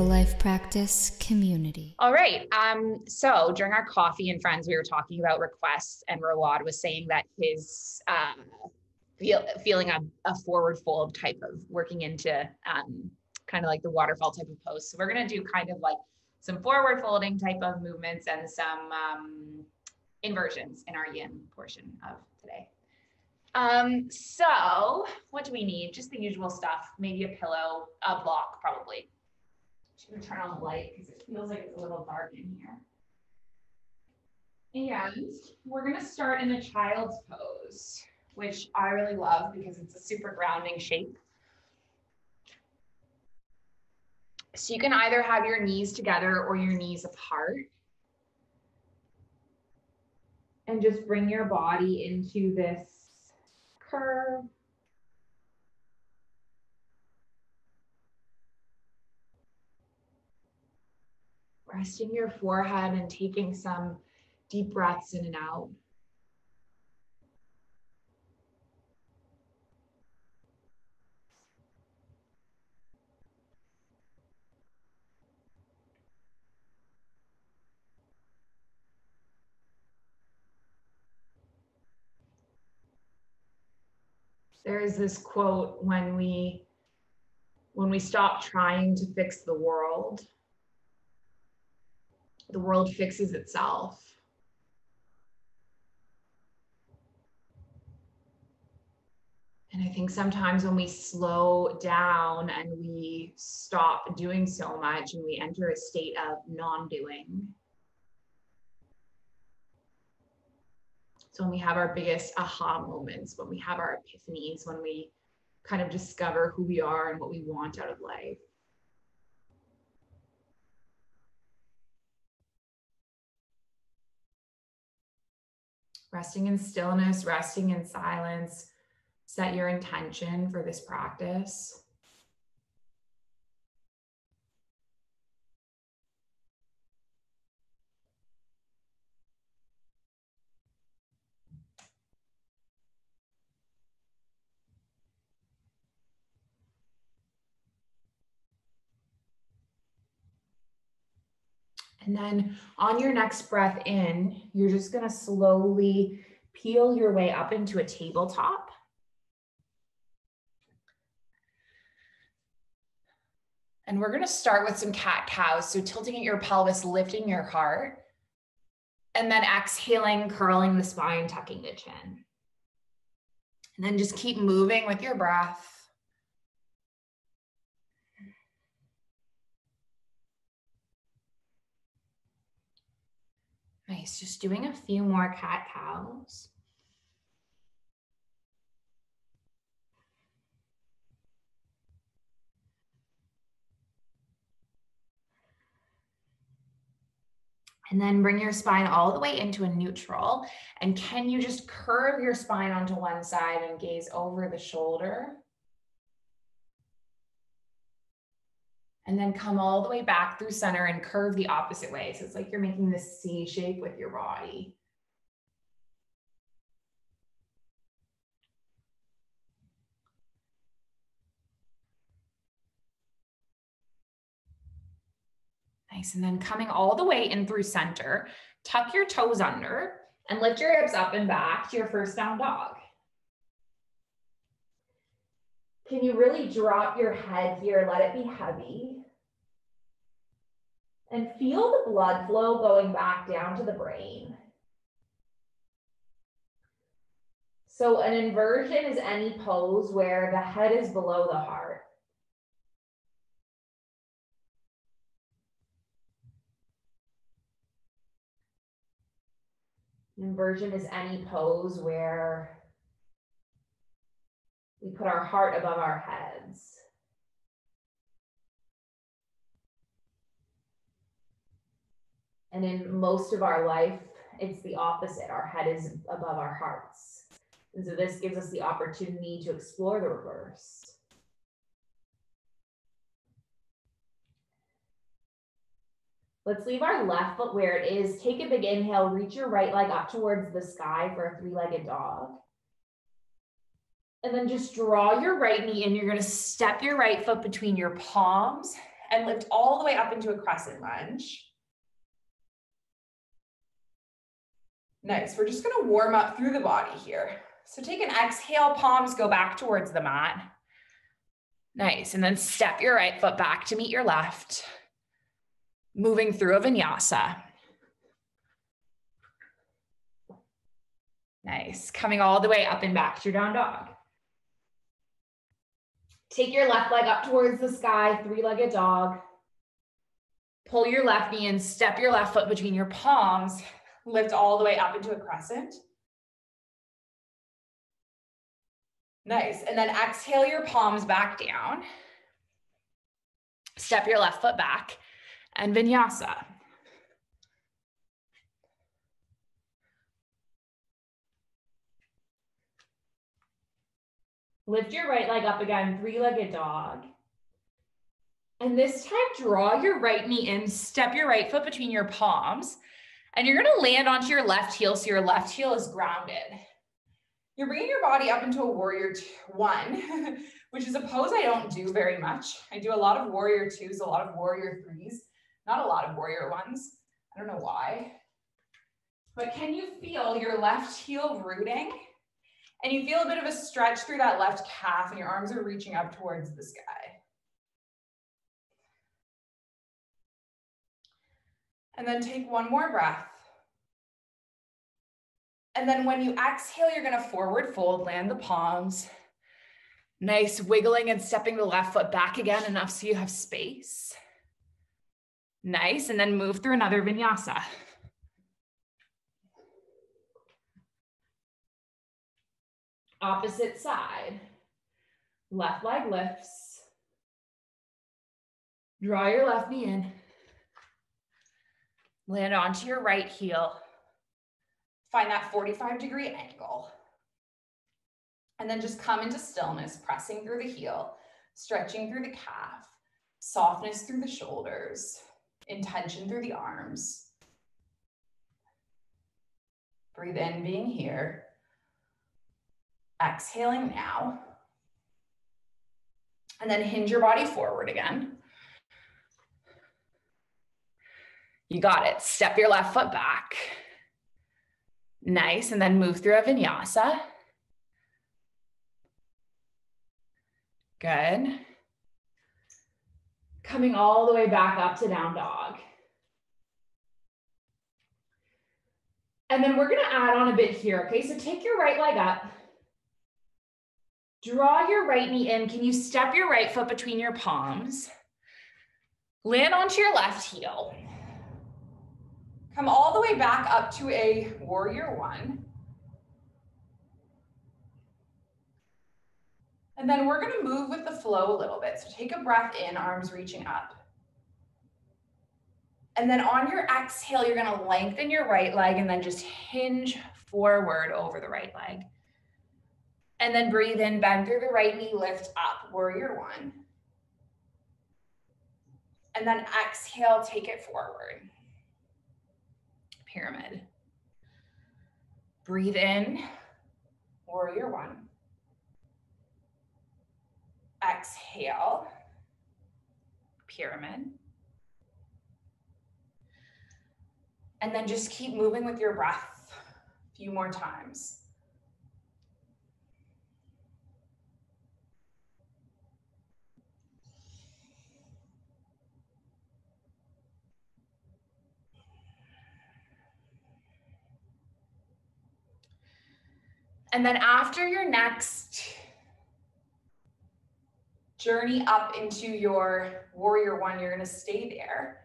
Mindful Life Practice community. All right. So during our coffee and friends, we were talking about requests, and Rawad was saying that his feeling a forward fold type of working into kind of like the waterfall type of pose. So we're going to do kind of like some forward folding type of movements and some inversions in our yin portion of today. So what do we need? Just the usual stuff, maybe a pillow, a block probably. I'm gonna turn on the light because it feels like it's a little dark in here. And we're gonna start in a child's pose, which I really love because it's a super grounding shape. So you can either have your knees together or your knees apart. And just bring your body into this curve. Resting your forehead and taking some deep breaths in and out. There is this quote, when we stop trying to fix the world fixes itself. And I think sometimes when we slow down and we stop doing so much and we enter a state of non-doing, so when we have our biggest aha moments, when we have our epiphanies, when we kind of discover who we are and what we want out of life. Resting in stillness, resting in silence. Set your intention for this practice. And then on your next breath in, you're just going to slowly peel your way up into a tabletop. And we're going to start with some cat-cows. So tilting at your pelvis, lifting your heart. And then exhaling, curling the spine, tucking the chin. And then just keep moving with your breath. Nice, just doing a few more cat-cows. And then bring your spine all the way into a neutral. And can you just curve your spine onto one side and gaze over the shoulder? And then come all the way back through center and curve the opposite way. So it's like you're making this C shape with your body. Nice, and then coming all the way in through center, tuck your toes under and lift your hips up and back to your first down dog. Can you really drop your head here? Let it be heavy. And feel the blood flow going back down to the brain. So an inversion is any pose where the head is below the heart. Inversion is any pose where we put our heart above our heads. And in most of our life, it's the opposite. Our head is above our hearts. And so this gives us the opportunity to explore the reverse. Let's leave our left foot where it is. Take a big inhale, reach your right leg up towards the sky for a three-legged dog. And then just draw your right knee in. You're going to step your right foot between your palms and lift all the way up into a crescent lunge. Nice, we're just gonna warm up through the body here. So take an exhale, palms go back towards the mat. Nice, and then step your right foot back to meet your left. Moving through a vinyasa. Nice, coming all the way up and back to your down dog. Take your left leg up towards the sky, three-legged dog. Pull your left knee in, step your left foot between your palms, lift all the way up into a crescent. Nice, and then exhale your palms back down. Step your left foot back and vinyasa. Lift your right leg up again, three-legged dog. And this time, draw your right knee in, step your right foot between your palms, and you're gonna land onto your left heel so your left heel is grounded. You're bringing your body up into a warrior one, which is a pose I don't do very much. I do a lot of warrior twos, a lot of warrior threes, not a lot of warrior ones. I don't know why. But can you feel your left heel rooting? And you feel a bit of a stretch through that left calf and your arms are reaching up towards the sky. And then take one more breath. And then when you exhale, you're gonna forward fold, land the palms. Nice, wiggling and stepping the left foot back again, enough so you have space. Nice, and then move through another vinyasa. Opposite side. Left leg lifts. Draw your left knee in. Land onto your right heel. Find that 45-degree angle. And then just come into stillness, pressing through the heel, stretching through the calf, softness through the shoulders, intention through the arms. Breathe in, being here. Exhaling now. And then hinge your body forward again. You got it. Step your left foot back. Nice, and then move through a vinyasa. Good. Coming all the way back up to down dog. And then we're gonna add on a bit here, okay? So take your right leg up. Draw your right knee in. Can you step your right foot between your palms? Land onto your left heel. Come all the way back up to a warrior one. And then we're gonna move with the flow a little bit. So take a breath in, arms reaching up. And then on your exhale, you're gonna lengthen your right leg and then just hinge forward over the right leg. And then breathe in, bend through the right knee, lift up, warrior one. And then exhale, take it forward. Pyramid. Breathe in, warrior one. Exhale, pyramid. And then just keep moving with your breath a few more times. And then after your next journey up into your warrior one, you're gonna stay there.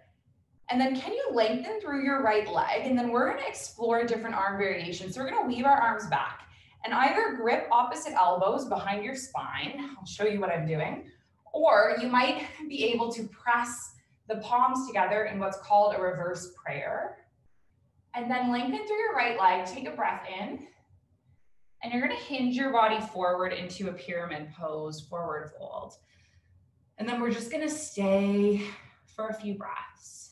And then can you lengthen through your right leg? And then we're gonna explore different arm variations. So we're gonna weave our arms back and either grip opposite elbows behind your spine. I'll show you what I'm doing. Or you might be able to press the palms together in what's called a reverse prayer. And then lengthen through your right leg, take a breath in. And you're gonna hinge your body forward into a pyramid pose, forward fold. And then we're just gonna stay for a few breaths.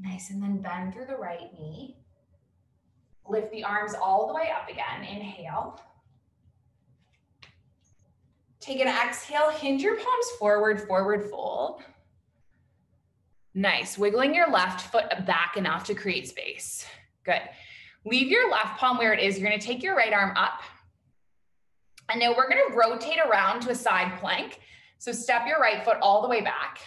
Nice, and then bend through the right knee. Lift the arms all the way up again, inhale. Take an exhale, hinge your palms forward, forward fold. Nice, wiggling your left foot back enough to create space. Good. Leave your left palm where it is. You're gonna take your right arm up. And now we're gonna rotate around to a side plank. So step your right foot all the way back.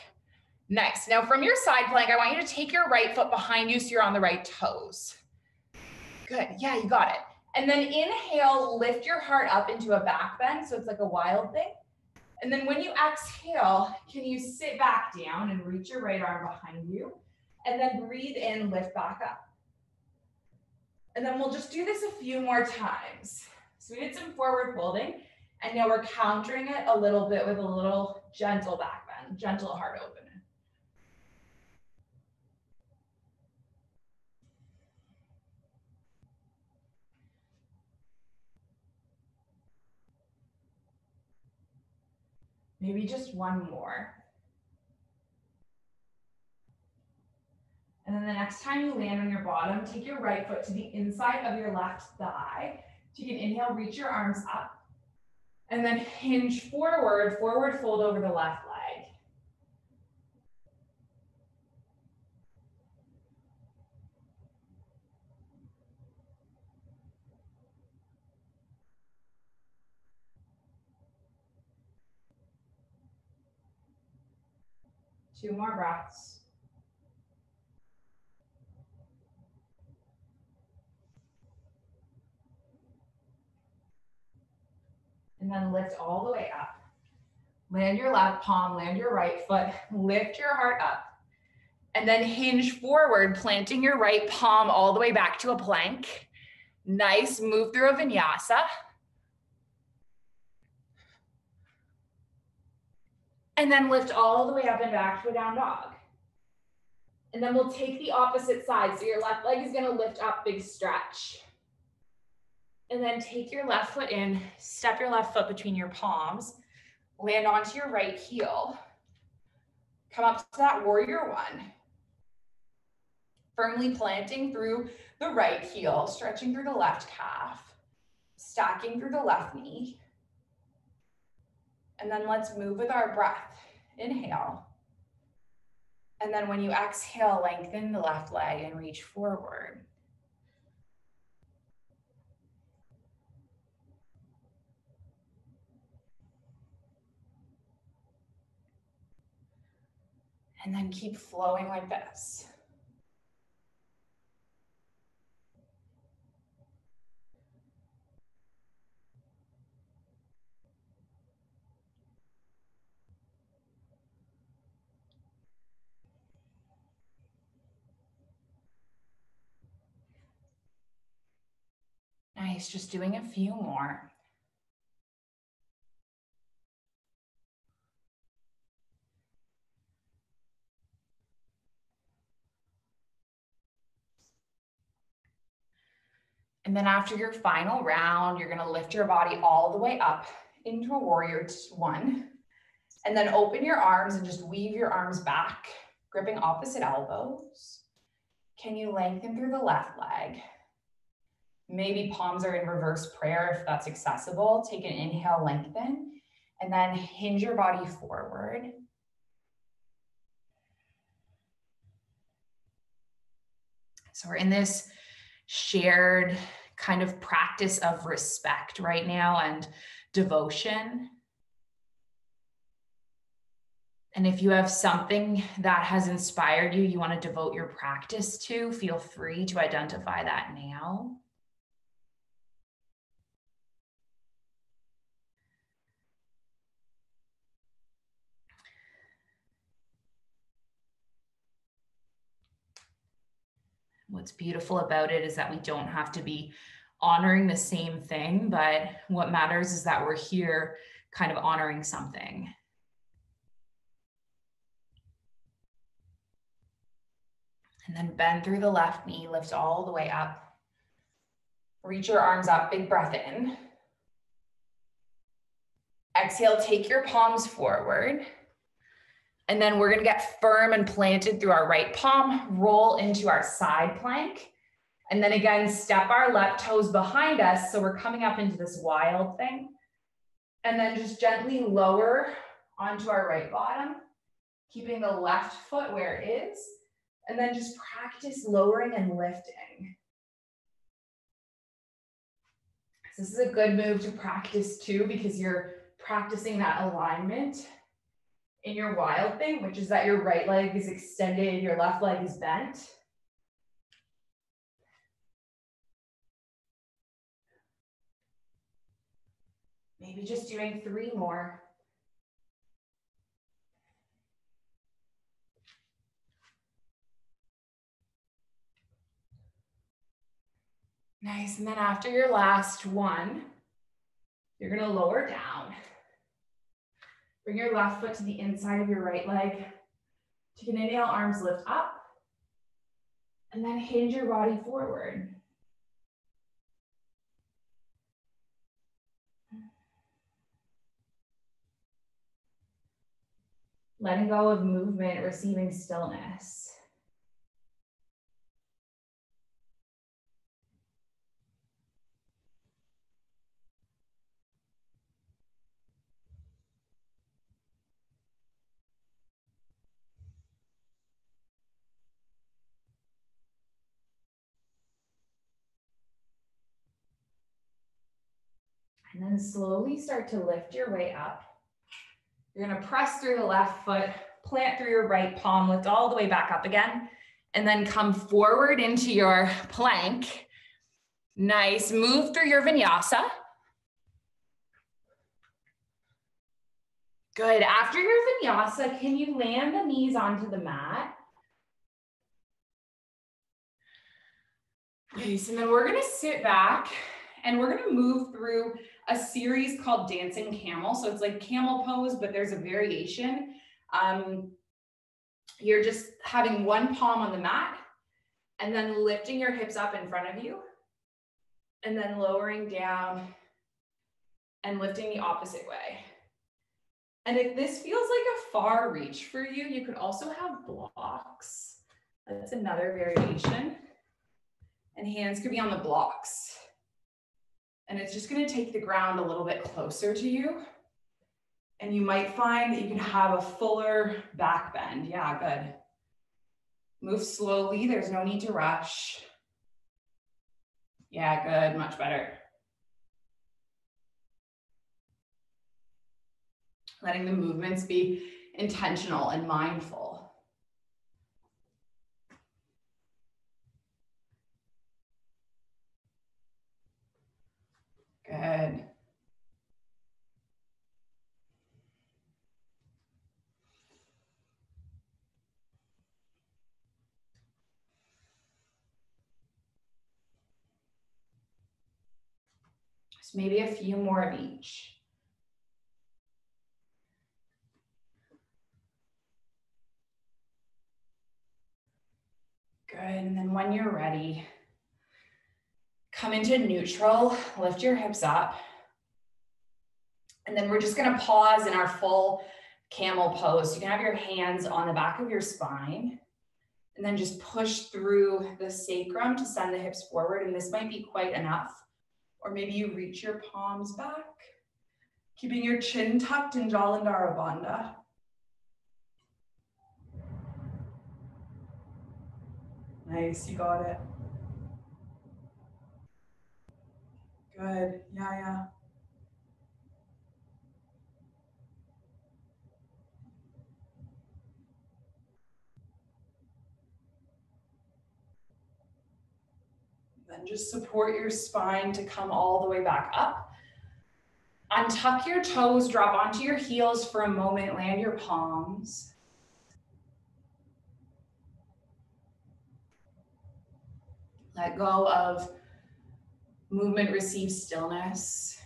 Nice, now from your side plank, I want you to take your right foot behind you so you're on the right toes. Good, yeah, you got it. And then inhale, lift your heart up into a back bend, so it's like a wild thing. And then when you exhale, can you sit back down and reach your right arm behind you? And then breathe in, lift back up. And then we'll just do this a few more times. So we did some forward folding, and now we're countering it a little bit with a little gentle back bend, gentle heart open. Maybe just one more. And then the next time you land on your bottom, take your right foot to the inside of your left thigh. Take an inhale, reach your arms up. And then hinge forward, forward fold over the left leg. Two more breaths. And then lift all the way up. Land your left palm, land your right foot, lift your heart up. And then hinge forward, planting your right palm all the way back to a plank. Nice, move through a vinyasa. And then lift all the way up and back to a down dog. And then we'll take the opposite side. So your left leg is gonna lift up, big stretch. And then take your left foot in, step your left foot between your palms, land onto your right heel. Come up to that warrior one. Firmly planting through the right heel, stretching through the left calf, stacking through the left knee. And then let's move with our breath. Inhale. And then when you exhale, lengthen the left leg and reach forward. And then keep flowing like this. Nice, just doing a few more. And then after your final round, you're gonna lift your body all the way up into a warrior one. And then open your arms and just weave your arms back, gripping opposite elbows. Can you lengthen through the left leg? Maybe palms are in reverse prayer if that's accessible. Take an inhale, lengthen, and then hinge your body forward. So we're in this shared kind of practice of respect right now and devotion. And if you have something that has inspired you, you want to devote your practice to, feel free to identify that now. What's beautiful about it is that we don't have to be honoring the same thing, but what matters is that we're here kind of honoring something. And then bend through the left knee, lift all the way up. Reach your arms up, big breath in. Exhale, take your palms forward. And then we're gonna get firm and planted through our right palm, roll into our side plank. And then again, step our left toes behind us. So we're coming up into this wild thing. And then just gently lower onto our right bottom, keeping the left foot where it is. And then just practice lowering and lifting. So this is a good move to practice too, because you're practicing that alignment in your wild thing, which is that your right leg is extended, your left leg is bent. Maybe just doing 3 more. Nice, and then after your last one, you're gonna lower down. Bring your left foot to the inside of your right leg. Take an inhale, arms lift up. And then hinge your body forward. Letting go of movement, receiving stillness. And then slowly start to lift your way up. You're gonna press through the left foot, plant through your right palm, lift all the way back up again, and then come forward into your plank. Nice, move through your vinyasa. Good, after your vinyasa, can you land the knees onto the mat? Nice, and then we're gonna sit back and we're gonna move through a series called Dancing Camel. So it's like camel pose, but there's a variation. You're just having one palm on the mat and then lifting your hips up in front of you and then lowering down and lifting the opposite way. And if this feels like a far reach for you, you could also have blocks. That's another variation. And hands could be on the blocks. And it's just gonna take the ground a little bit closer to you. And you might find that you can have a fuller back bend. Yeah, good. Move slowly, there's no need to rush. Yeah, good, much better. Letting the movements be intentional and mindful. Good. Just maybe a few more of each. Good, and then when you're ready, come into neutral, lift your hips up. And then we're just gonna pause in our full camel pose. You can have your hands on the back of your spine and then just push through the sacrum to send the hips forward. And this might be quite enough. Or maybe you reach your palms back, keeping your chin tucked in Jalandhara Bandha. Nice, you got it. Good, yeah. Then just support your spine to come all the way back up. Untuck your toes, drop onto your heels for a moment, land your palms. Let go of movement, receive stillness.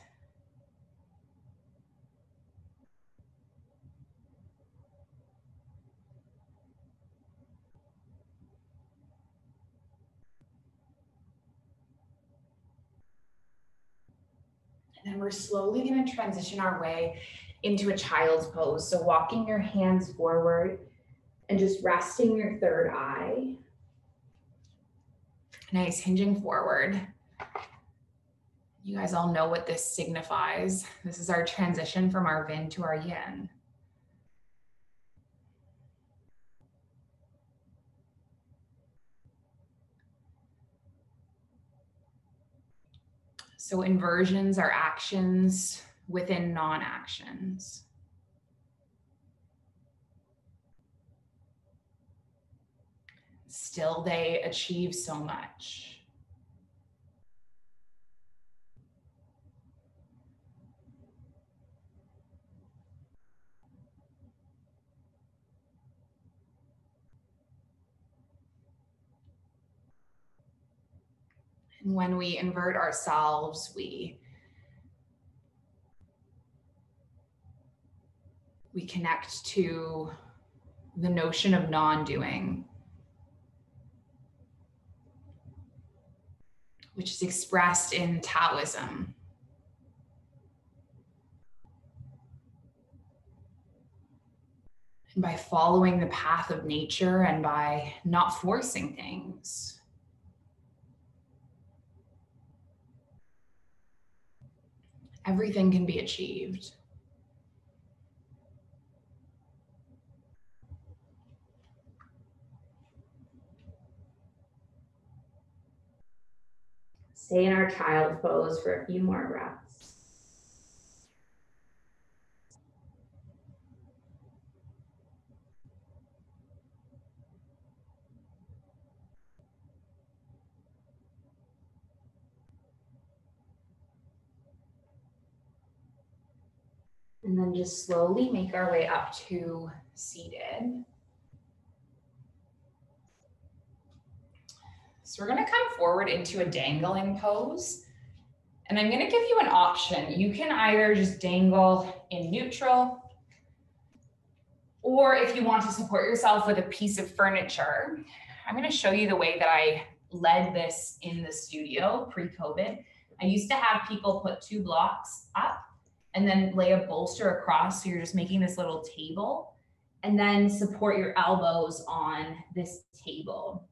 And then we're slowly going to transition our way into a child's pose. So walking your hands forward and just resting your third eye. Nice, hinging forward. You guys all know what this signifies. This is our transition from our Vin to our Yin. So inversions are actions within non-actions. Still, they achieve so much. And when we invert ourselves, we connect to the notion of non-doing, which is expressed in Taoism. And by following the path of nature and by not forcing things, everything can be achieved. Stay in our child pose for a few more breaths. And then just slowly make our way up to seated. So we're going to come forward into a dangling pose. And I'm going to give you an option. You can either just dangle in neutral, or if you want to support yourself with a piece of furniture. I'm going to show you the way that I led this in the studio pre-COVID. I used to have people put 2 blocks up and then lay a bolster across. So you're just making this little table and then support your elbows on this table.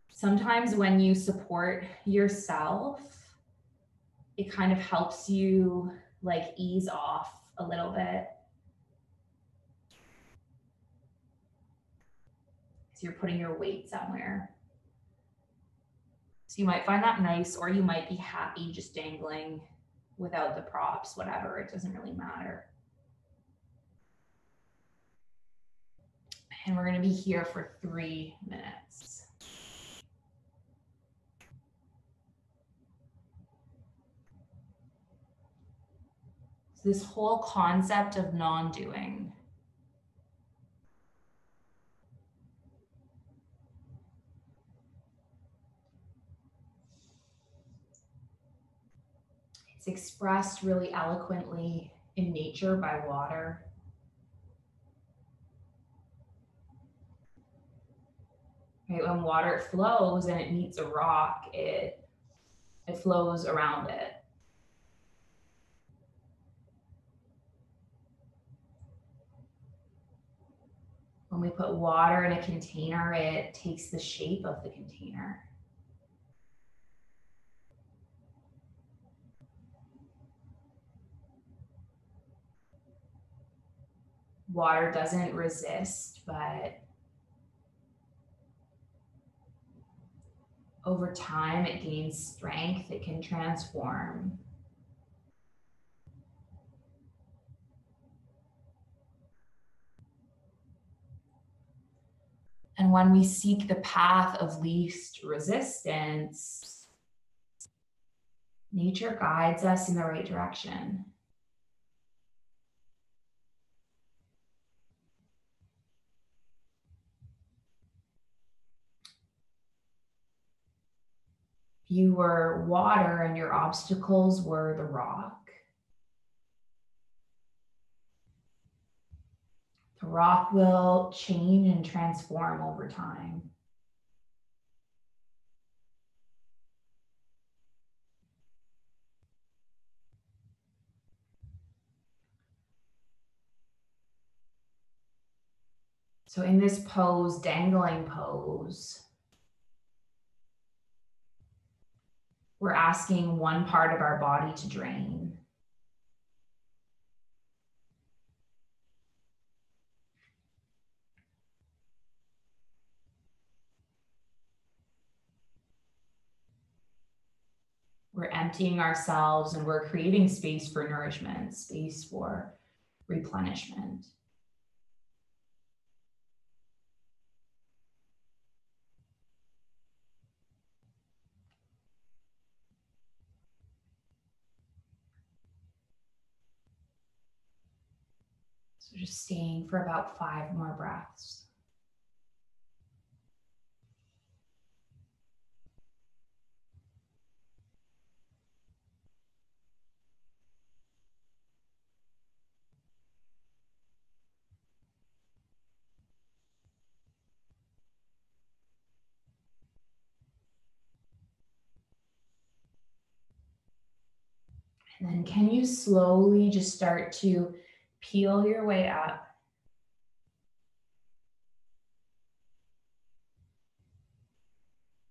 Sometimes when you support yourself, it kind of helps you like ease off a little bit. So you're putting your weight somewhere. So you might find that nice, or you might be happy just dangling without the props, whatever, it doesn't really matter. And we're going to be here for 3 minutes. So this whole concept of non-doing. It's expressed really eloquently in nature by water. Right, when water flows and it meets a rock, it flows around it. When we put water in a container, it takes the shape of the container. Water doesn't resist, but over time it gains strength, it can transform. And when we seek the path of least resistance, nature guides us in the right direction. If you were water and your obstacles were the rock, the rock will change and transform over time. So in this pose, dangling pose, we're asking one part of our body to drain. We're emptying ourselves and we're creating space for nourishment, space for replenishment. So just staying for about 5 more breaths. And then can you slowly just start to peel your way up?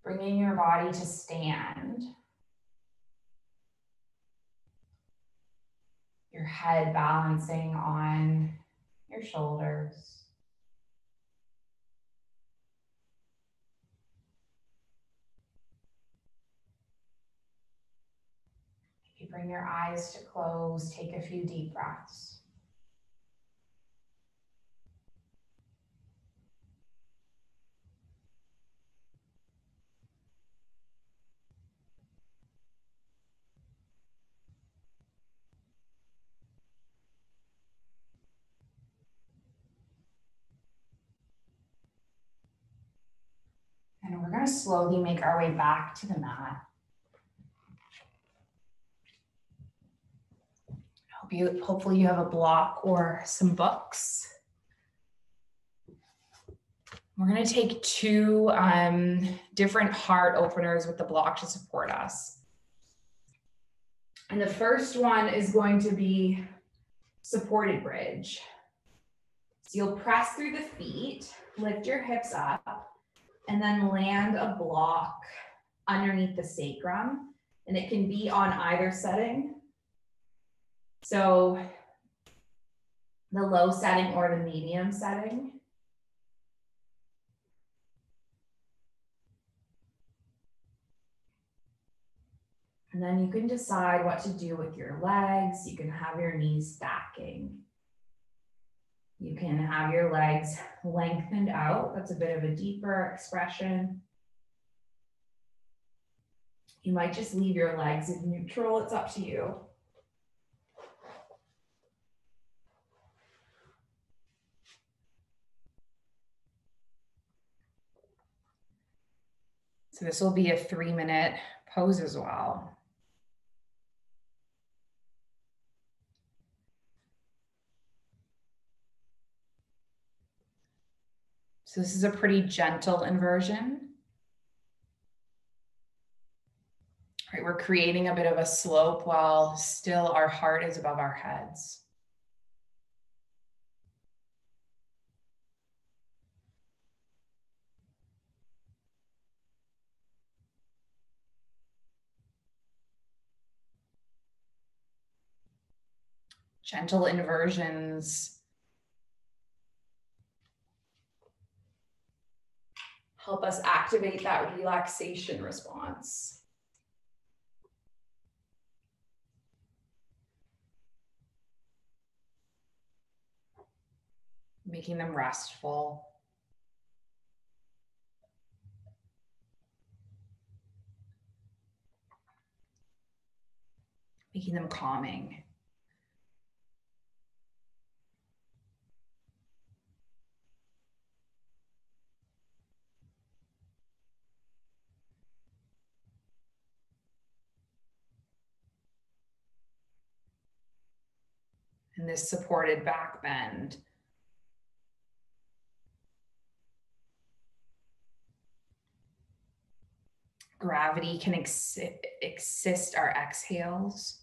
Bringing your body to stand. Your head balancing on your shoulders. You bring your eyes to close, take a few deep breaths. And we're going to slowly make our way back to the mat. Hopefully you have a block or some books. We're going to take 2 different heart openers with the block to support us. And the first one is going to be supported bridge. So you'll press through the feet, lift your hips up, and then land a block underneath the sacrum. And it can be on either setting. So the low setting or the medium setting. And then you can decide what to do with your legs. You can have your knees stacking. You can have your legs lengthened out. That's a bit of a deeper expression. You might just leave your legs in neutral. It's up to you. So this will be a 3-minute pose as well. So this is a pretty gentle inversion. Right, we're creating a bit of a slope while still our heart is above our heads. Gentle inversions help us activate that relaxation response. Making them restful. Making them calming. And this supported back bend. Gravity can assist our exhales.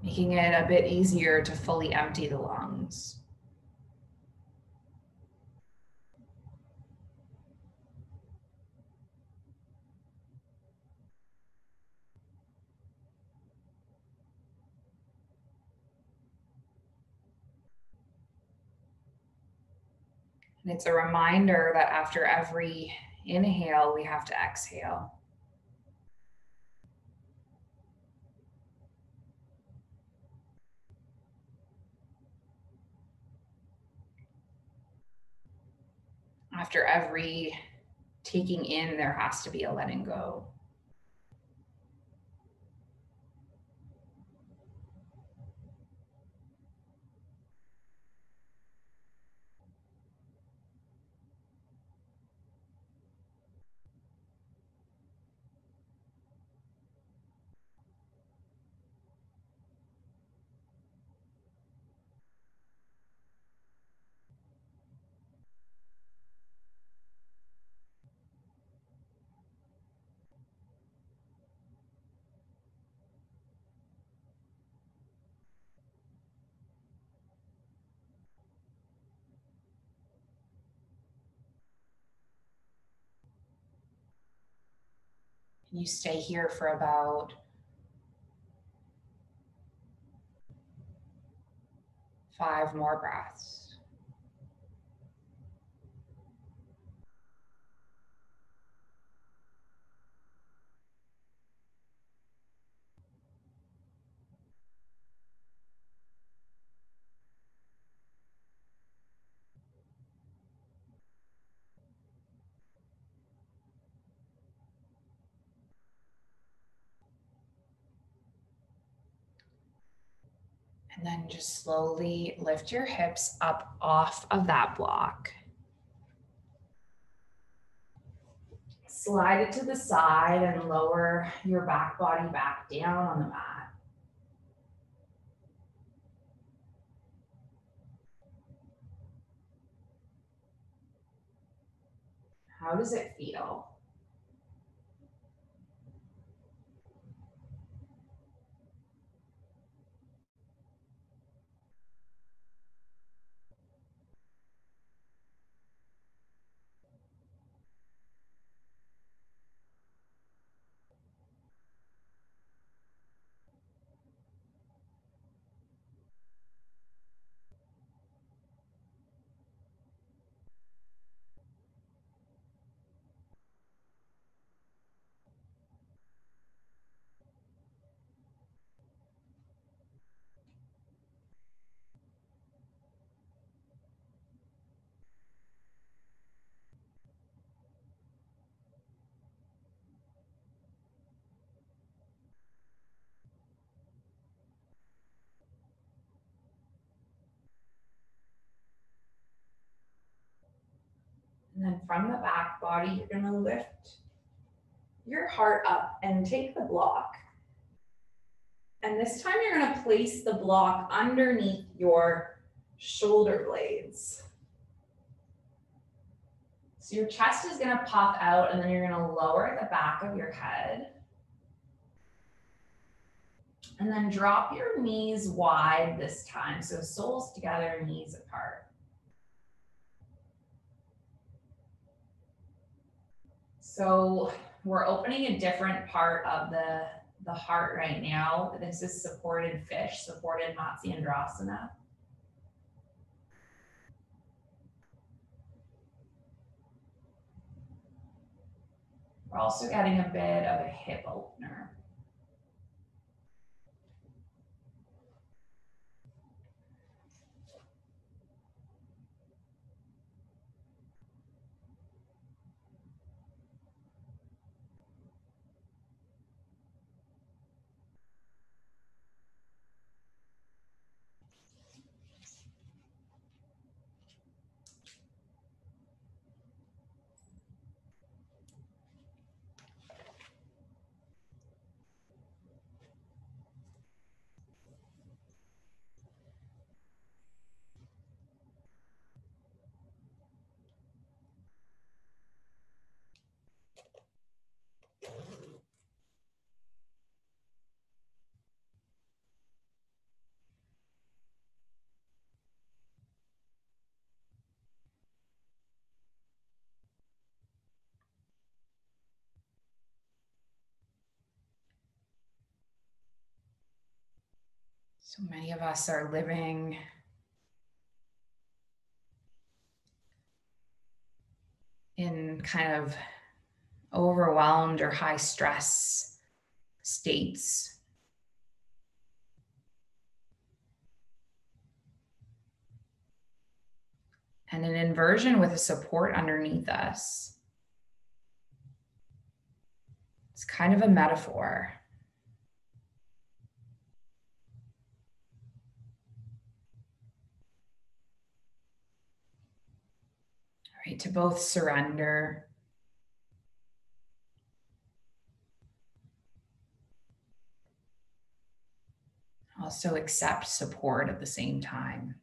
making it a bit easier to fully empty the lungs. And it's a reminder that after every inhale, we have to exhale. After every taking in, there has to be a letting go. You stay here for about 5 more breaths. And then just slowly lift your hips up off of that block. Slide it to the side and lower your back body back down on the mat. How does it feel? And then from the back body, you're going to lift your heart up and take the block. And this time you're going to place the block underneath your shoulder blades. So your chest is going to pop out, and then you're going to lower the back of your head. And then drop your knees wide this time. So soles together, knees apart. So we're opening a different part of the heart right now. This is supported fish, supported Matsyendrasana. We're also getting a bit of a hip opener. So many of us are living in kind of overwhelmed or high stress states. And an inversion with a support underneath us. It's kind of a metaphor. Right, to both surrender also accept support at the same time.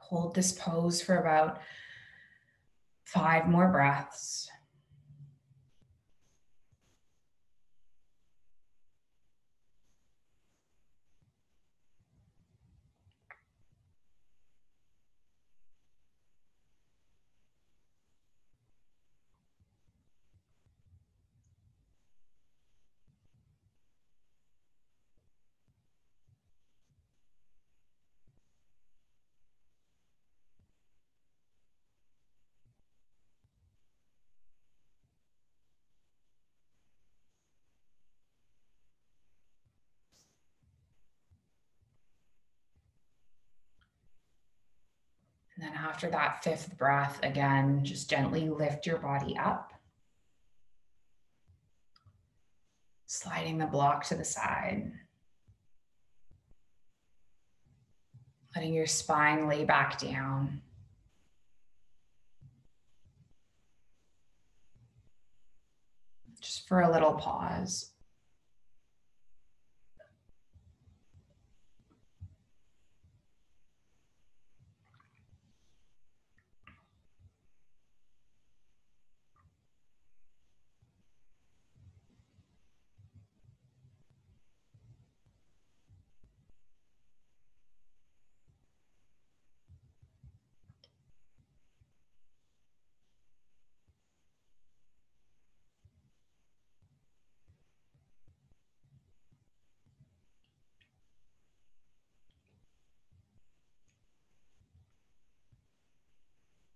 Hold this pose for about 5 more breaths. And then after that 5th breath, again, just gently lift your body up. Sliding the block to the side. Letting your spine lay back down. Just for a little pause.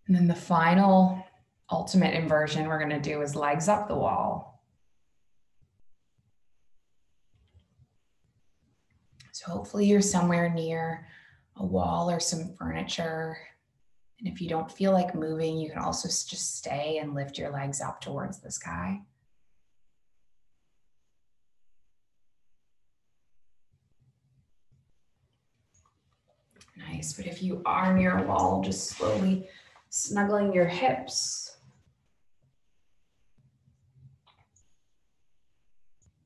And then the final ultimate inversion we're going to do is legs up the wall. So hopefully you're somewhere near a wall or some furniture. And if you don't feel like moving, you can also just stay and lift your legs up towards the sky. Nice, but if you are near a wall, just slowly snuggling your hips.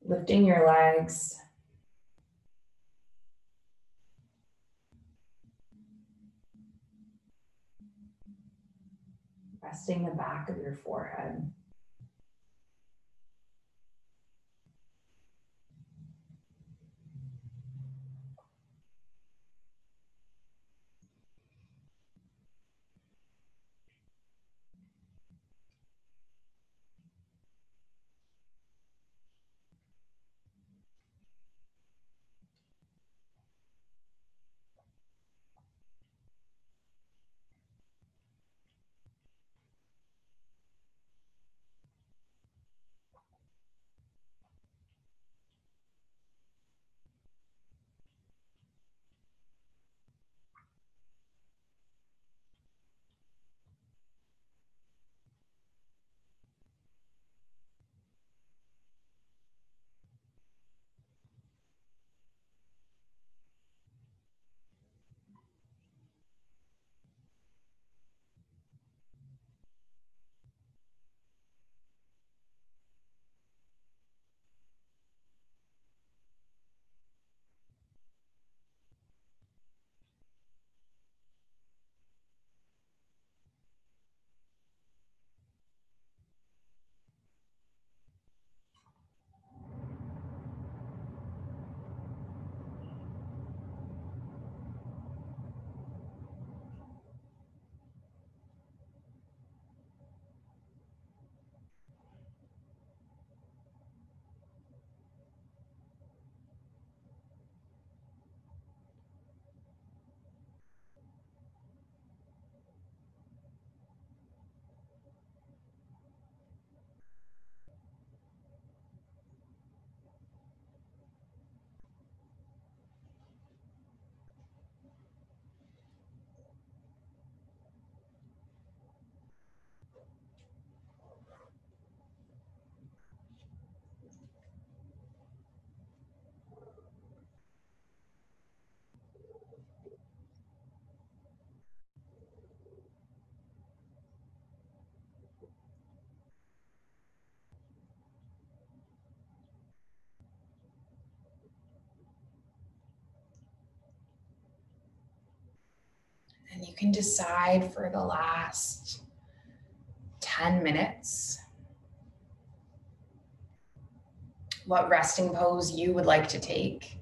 Lifting your legs. Resting the back of your forehead. And you can decide for the last 10 minutes what resting pose you would like to take.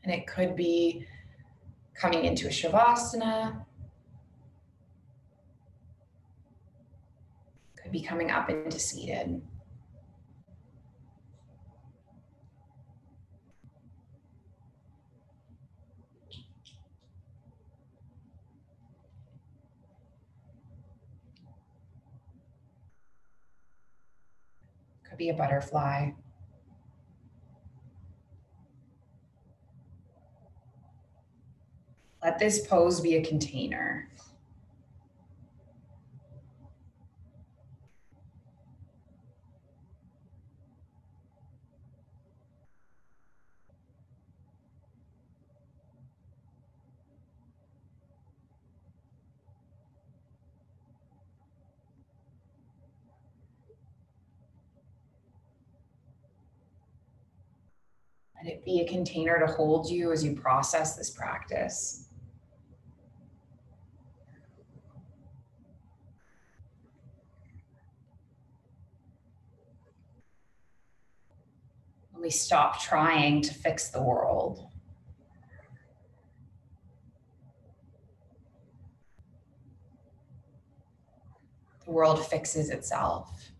And it could be coming into a shavasana, could be coming up into seated. Could be a butterfly. Let this pose be a container. Let it be a container to hold you as you process this practice. When we stop trying to fix the world. The world fixes itself.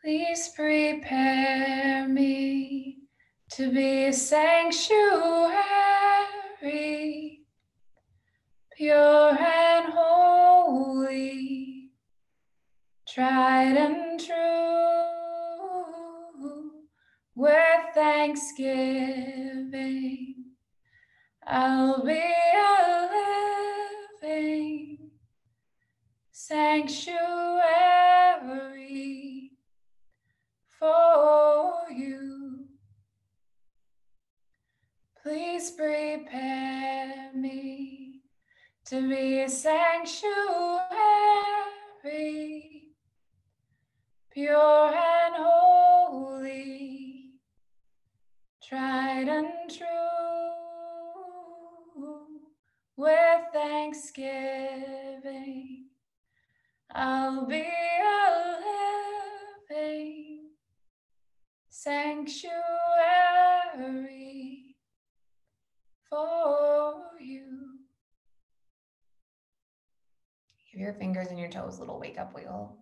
Please prepare me to be a sanctuary to be a sanctuary, pure and holy, tried and true, with thanksgiving. I'll be a living sanctuary for you. Give your fingers and your toes a little wake up wiggle.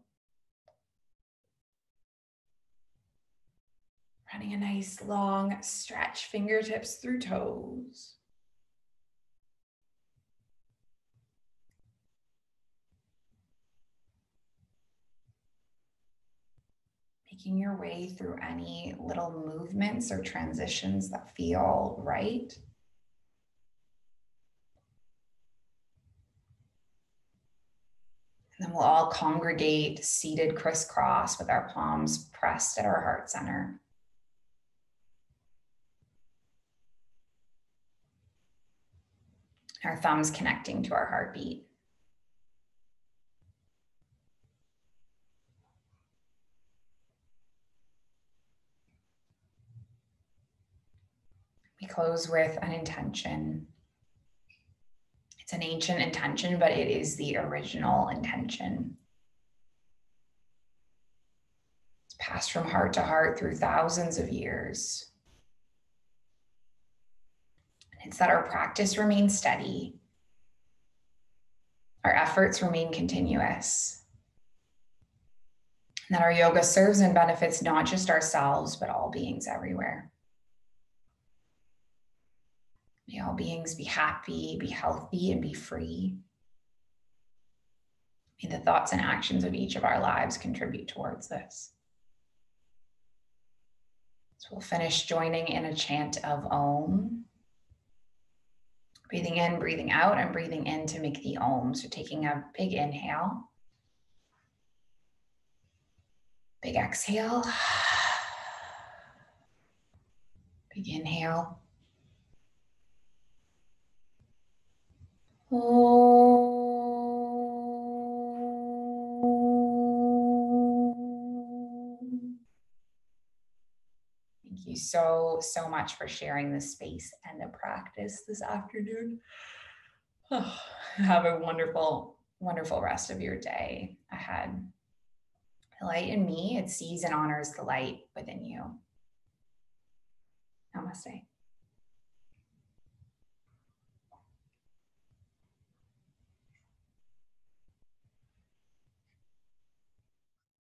Running a nice long stretch, fingertips through toes. Making your way through any little movements or transitions that feel right. And then we'll all congregate seated crisscross with our palms pressed at our heart center. Our thumbs connecting to our heartbeat. We close with an intention. It's an ancient intention, but it is the original intention. It's passed from heart to heart through thousands of years. And it's that our practice remains steady. Our efforts remain continuous. And that our yoga serves and benefits not just ourselves, but all beings everywhere. May all beings be happy, be healthy, and be free. May the thoughts and actions of each of our lives contribute towards this. So we'll finish joining in a chant of Om. Breathing in, breathing out, and breathing in to make the Om. So taking a big inhale. Big exhale. Big inhale. Thank you so much for sharing this space and the practice this afternoon. Have a wonderful, wonderful rest of your day ahead. The light in me, it sees and honors the light within you. Namaste.